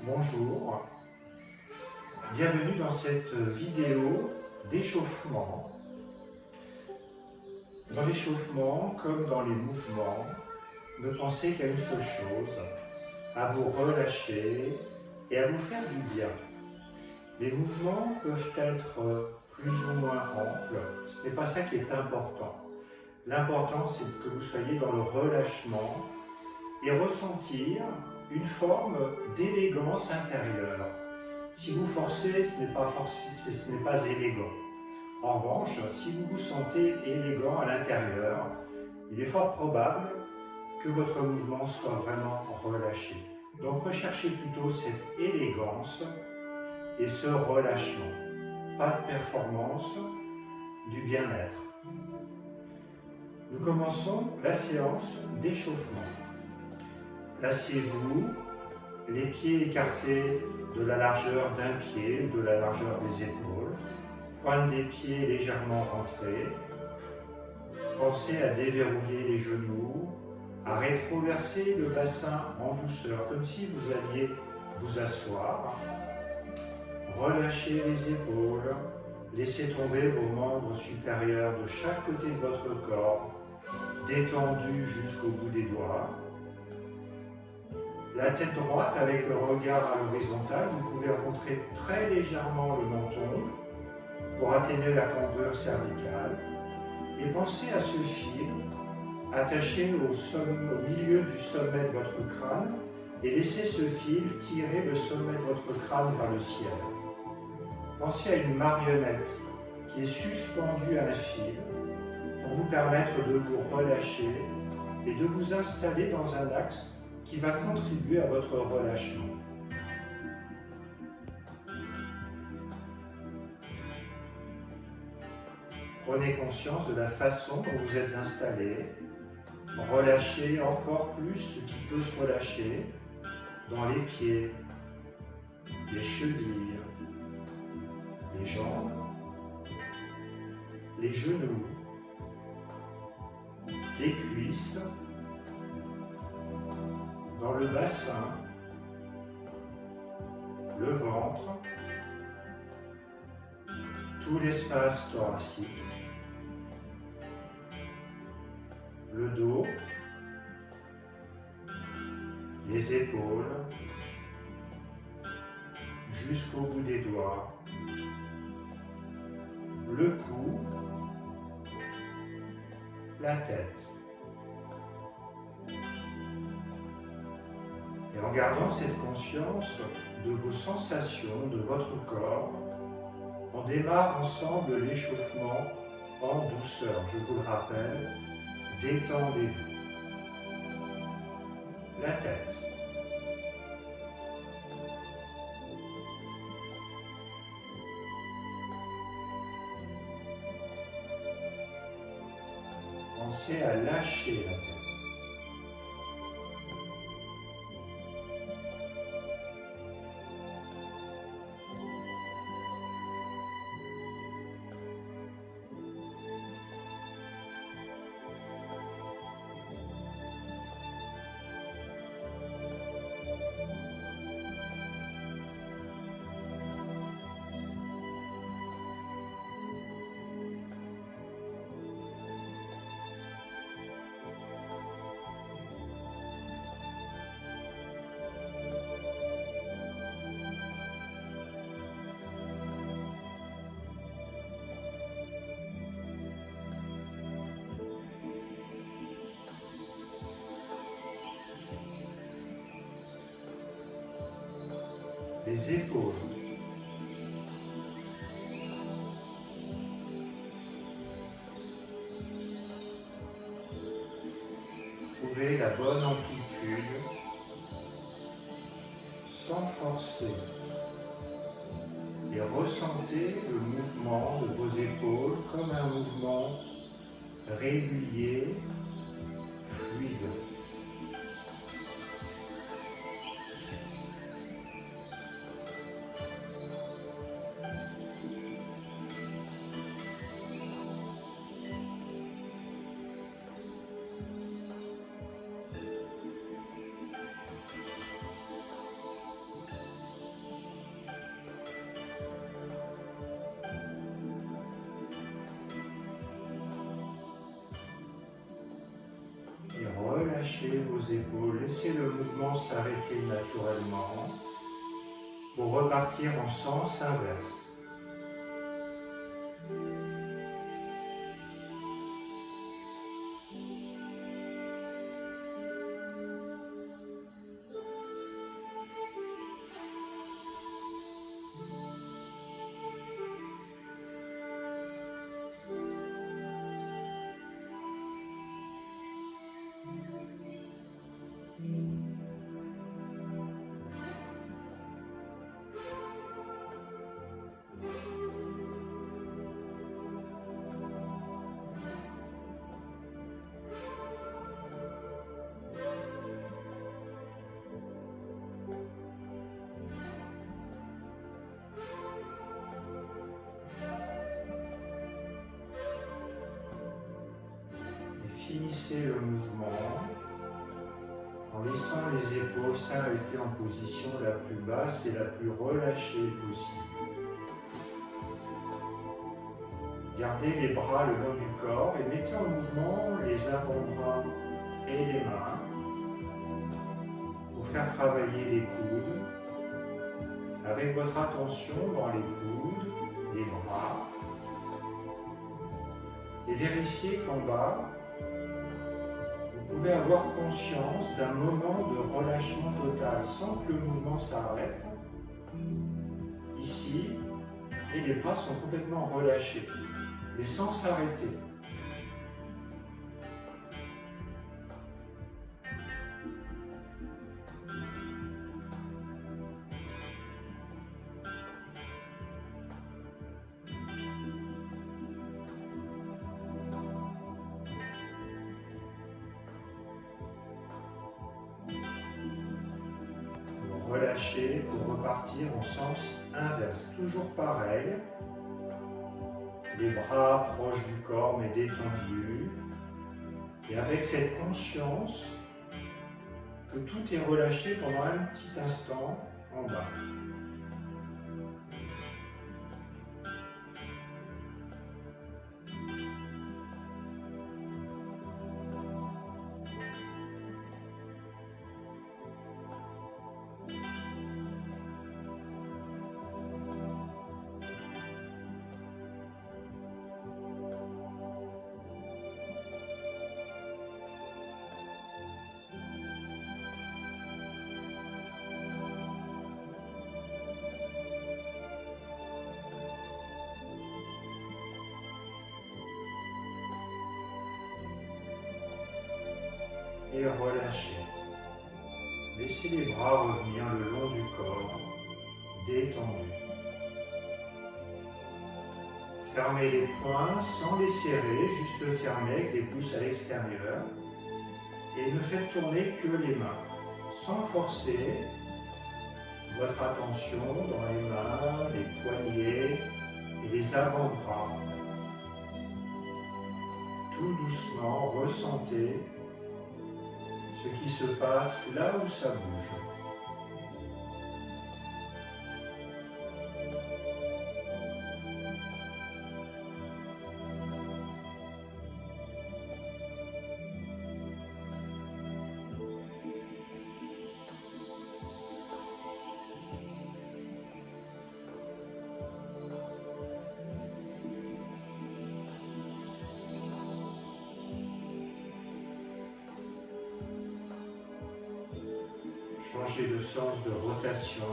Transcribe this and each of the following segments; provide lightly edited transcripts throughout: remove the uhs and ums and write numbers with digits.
Bonjour, bienvenue dans cette vidéo d'échauffement. Dans l'échauffement, comme dans les mouvements, ne pensez qu'à une seule chose, à vous relâcher et à vous faire du bien. Les mouvements peuvent être plus ou moins amples, ce n'est pas ça qui est important. L'important, c'est que vous soyez dans le relâchement et ressentir une forme d'élégance intérieure. Si vous forcez, ce n'est pas élégant. En revanche, si vous vous sentez élégant à l'intérieur, il est fort probable que votre mouvement soit vraiment relâché. Donc recherchez plutôt cette élégance et ce relâchement. Pas de performance, du bien-être. Nous commençons la séance d'échauffement. Placez-vous, les pieds écartés de la largeur d'un pied, de la largeur des épaules, pointe des pieds légèrement rentrés. Pensez à déverrouiller les genoux, à rétroverser le bassin en douceur, comme si vous alliez vous asseoir. Relâchez les épaules, laissez tomber vos membres supérieurs de chaque côté de votre corps, détendus jusqu'au bout des doigts. La tête droite avec le regard à l'horizontale, vous pouvez rencontrer très légèrement le menton pour atténuer la cambrure cervicale. Et pensez à ce fil attaché au milieu du sommet de votre crâne et laissez ce fil tirer le sommet de votre crâne vers le ciel. Pensez à une marionnette qui est suspendue à un fil pour vous permettre de vous relâcher et de vous installer dans un axe qui va contribuer à votre relâchement. Prenez conscience de la façon dont vous êtes installé. Relâchez encore plus ce qui peut se relâcher dans les pieds, les chevilles, les jambes, les genoux, les cuisses, dans le bassin, le ventre, tout l'espace thoracique, le dos, les épaules, jusqu'au bout des doigts, le cou, la tête. Et en gardant cette conscience de vos sensations, de votre corps, on démarre ensemble l'échauffement en douceur. Je vous le rappelle, détendez-vous. La tête. Pensez à lâcher la tête. Les épaules. Trouvez la bonne amplitude sans forcer et ressentez le mouvement de vos épaules comme un mouvement régulier, fluide. relâchez vos épaules, laissez le mouvement s'arrêter naturellement pour repartir en sens inverse. Finissez le mouvement en laissant les épaules s'arrêter en position la plus basse et la plus relâchée possible. Gardez les bras le long du corps et mettez en mouvement les avant-bras et les mains pour faire travailler les coudes avec votre attention dans les coudes, les bras, et vérifiez qu'en bas, vous pouvez avoir conscience d'un moment de relâchement total sans que le mouvement s'arrête. Ici, et les bras sont complètement relâchés, mais sans s'arrêter. Relâchez pour repartir en sens inverse. Toujours pareil. Les bras proches du corps mais détendus. Et avec cette conscience que tout est relâché pendant un petit instant en bas. Et relâchez. Laissez les bras revenir le long du corps, détendus. Fermez les poings sans les serrer, juste fermez avec les pouces à l'extérieur. Et ne faites tourner que les mains, sans forcer votre attention dans les mains, les poignets et les avant-bras. Tout doucement, ressentez ce qui se passe là où ça bouge. Changez de sens de rotation.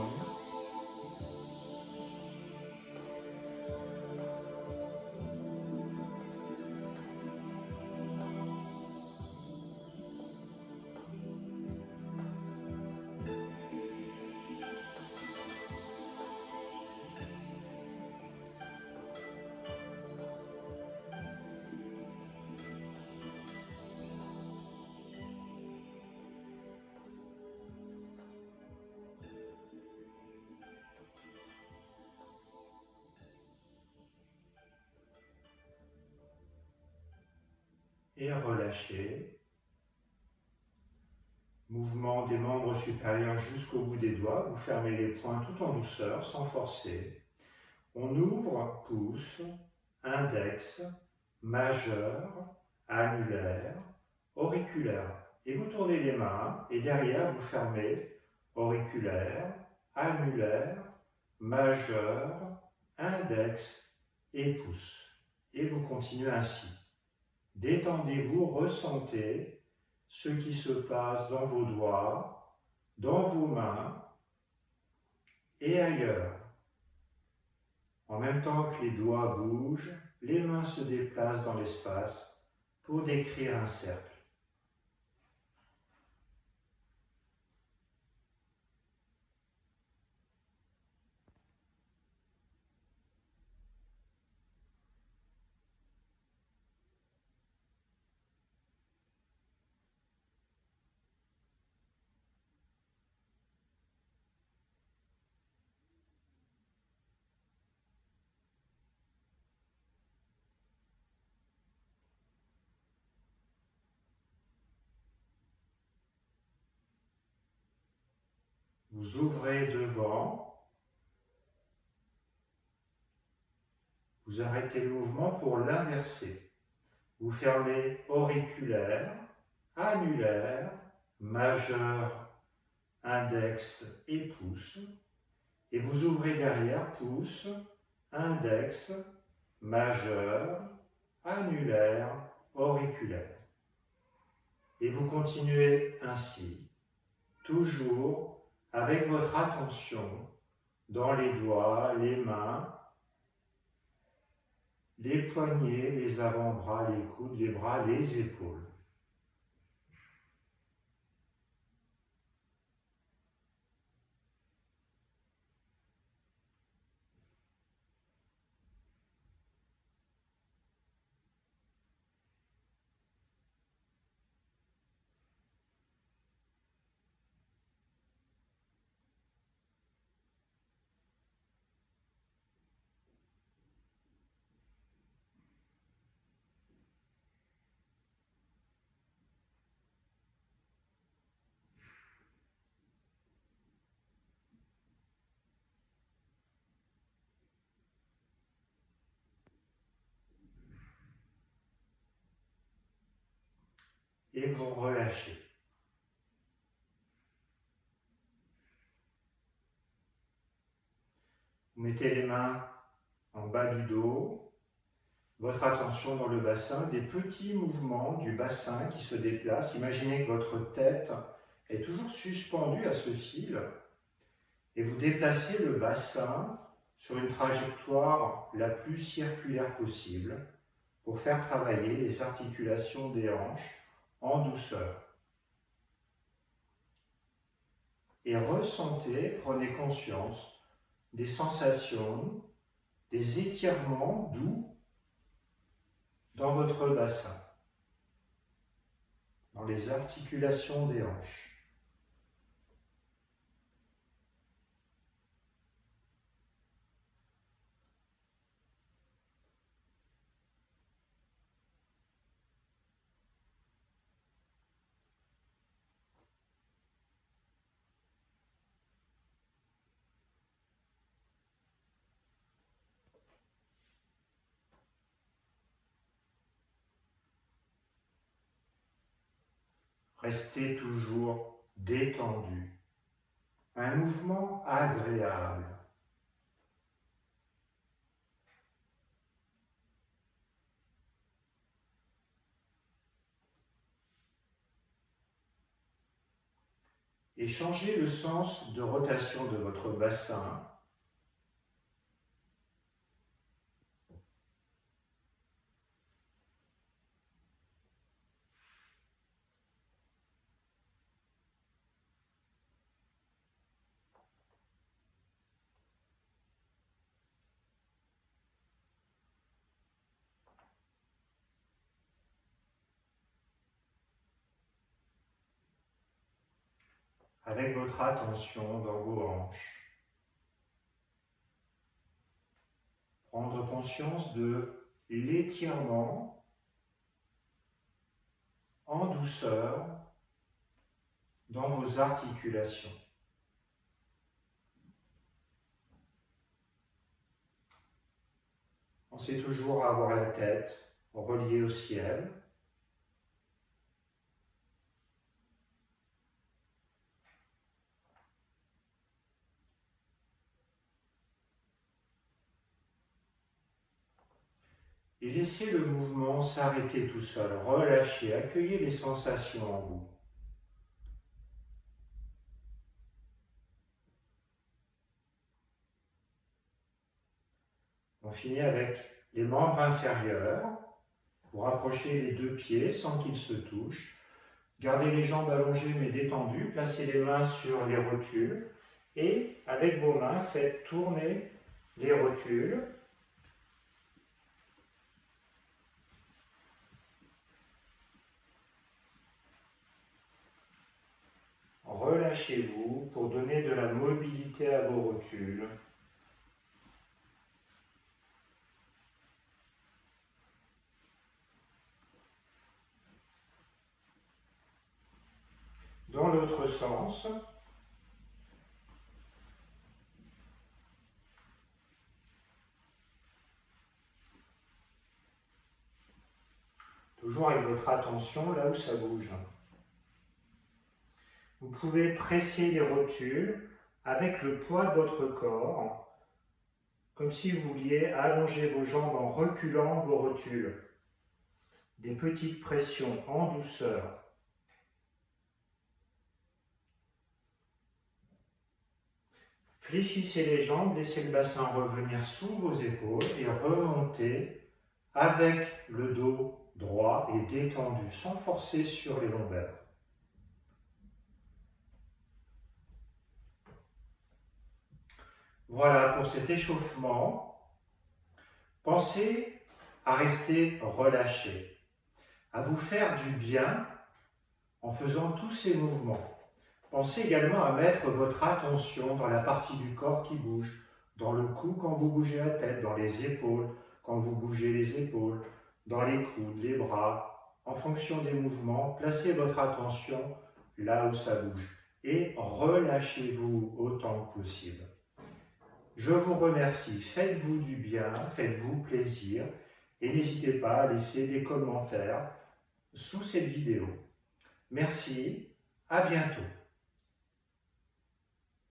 Et relâchez. Mouvement des membres supérieurs jusqu'au bout des doigts. Vous fermez les poings tout en douceur, sans forcer. On ouvre pouce, index, majeur, annulaire, auriculaire. Et vous tournez les mains et derrière vous fermez auriculaire, annulaire, majeur, index et pouce. Et vous continuez ainsi. Détendez-vous, ressentez ce qui se passe dans vos doigts, dans vos mains et ailleurs. En même temps que les doigts bougent, les mains se déplacent dans l'espace pour décrire un cercle. Vous ouvrez devant, vous arrêtez le mouvement pour l'inverser. Vous fermez auriculaire, annulaire, majeur, index et pouce. Et vous ouvrez derrière pouce, index, majeur, annulaire, auriculaire. Et vous continuez ainsi, toujours avec votre attention dans les doigts, les mains, les poignets, les avant-bras, les coudes, les bras, les épaules. Et vous relâchez. Vous mettez les mains en bas du dos, votre attention dans le bassin, des petits mouvements du bassin qui se déplacent. Imaginez que votre tête est toujours suspendue à ce fil et vous déplacez le bassin sur une trajectoire la plus circulaire possible pour faire travailler les articulations des hanches en douceur. Et ressentez, prenez conscience des sensations, des étirements doux dans votre bassin, dans les articulations des hanches. Restez toujours détendu. Un mouvement agréable. Et changez le sens de rotation de votre bassin. Avec votre attention dans vos hanches. Prendre conscience de l'étirement en douceur dans vos articulations. Pensez toujours à avoir la tête reliée au ciel. et laissez le mouvement s'arrêter tout seul. Relâchez, accueillez les sensations en vous. On finit avec les membres inférieurs. Vous rapprochez les deux pieds sans qu'ils se touchent. Gardez les jambes allongées mais détendues. Placez les mains sur les rotules. Et avec vos mains, faites tourner les rotules. Relâchez-vous pour donner de la mobilité à vos rotules. Dans l'autre sens, toujours avec votre attention là où ça bouge. Vous pouvez presser les rotules avec le poids de votre corps, comme si vous vouliez allonger vos jambes en reculant vos rotules. Des petites pressions en douceur. Fléchissez les jambes, laissez le bassin revenir sous vos épaules et remontez avec le dos droit et détendu, sans forcer sur les lombaires. Voilà pour cet échauffement. Pensez à rester relâché, à vous faire du bien en faisant tous ces mouvements. Pensez également à mettre votre attention dans la partie du corps qui bouge, dans le cou quand vous bougez la tête, dans les épaules quand vous bougez les épaules, dans les coudes, les bras. En fonction des mouvements, placez votre attention là où ça bouge et relâchez-vous autant que possible. Je vous remercie, faites-vous du bien, faites-vous plaisir et n'hésitez pas à laisser des commentaires sous cette vidéo. Merci, à bientôt.